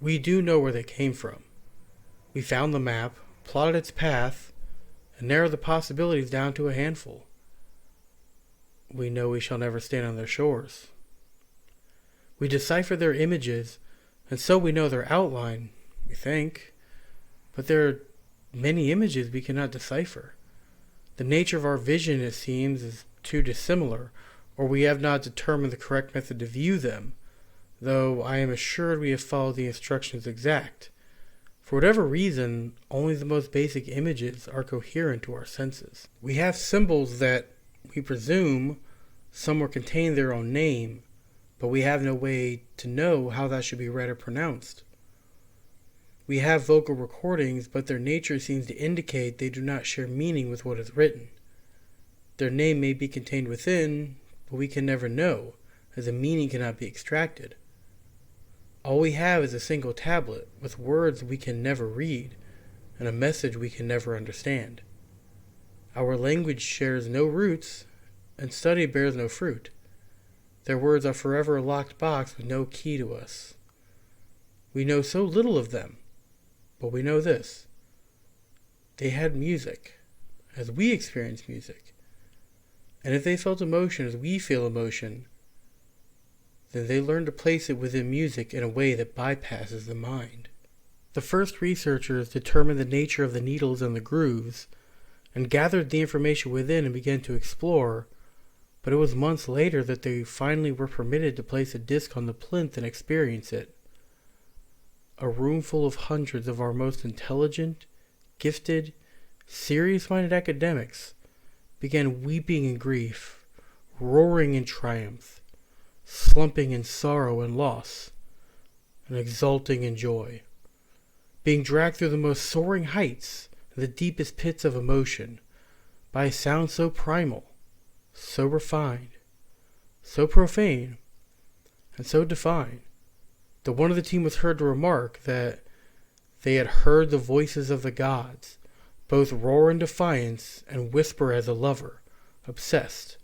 We do know where they came from. We found the map, plotted its path, and narrowed the possibilities down to a handful. We know we shall never stand on their shores. We decipher their images, and so we know their outline, we think. But there are many images we cannot decipher. The nature of our vision, it seems, is too dissimilar, or we have not determined the correct method to view them, though I am assured we have followed the instructions exact. For whatever reason, only the most basic images are coherent to our senses. We have symbols that, we presume, somewhere contain their own name, but we have no way to know how that should be read or pronounced. We have vocal recordings, but their nature seems to indicate they do not share meaning with what is written. Their name may be contained within, but we can never know, as the meaning cannot be extracted. All we have is a single tablet, with words we can never read, and a message we can never understand. Our language shares no roots, and study bears no fruit. Their words are forever a locked box with no key to us. We know so little of them, but we know this. They had music, as we experience music. And if they felt emotion as we feel emotion, then they learned to place it within music in a way that bypasses the mind. The first researchers determined the nature of the needles and the grooves, and gathered the information within and began to explore, but it was months later that they finally were permitted to place a disc on the plinth and experience it. A room full of hundreds of our most intelligent, gifted, serious-minded academics began weeping in grief, roaring in triumph, slumping in sorrow and loss, and exulting in joy, being dragged through the most soaring heights and the deepest pits of emotion by a sound so primal, so refined, so profane, and so defined, that one of the team was heard to remark that they had heard the voices of the gods, both roar in defiance and whisper as a lover, obsessed.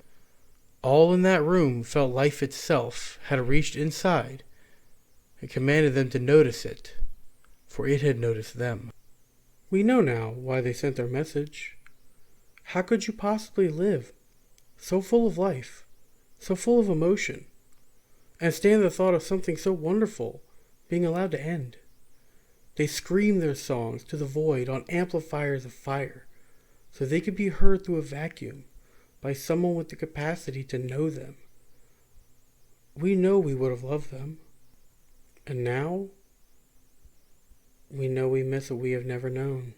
All in that room felt life itself had reached inside and commanded them to notice it, for it had noticed them. We know now why they sent their message. How could you possibly live so full of life, so full of emotion, and stand the thought of something so wonderful being allowed to end? They screamed their songs to the void on amplifiers of fire, so they could be heard through a vacuum by someone with the capacity to know them. We know we would have loved them. And now, we know we miss what we have never known.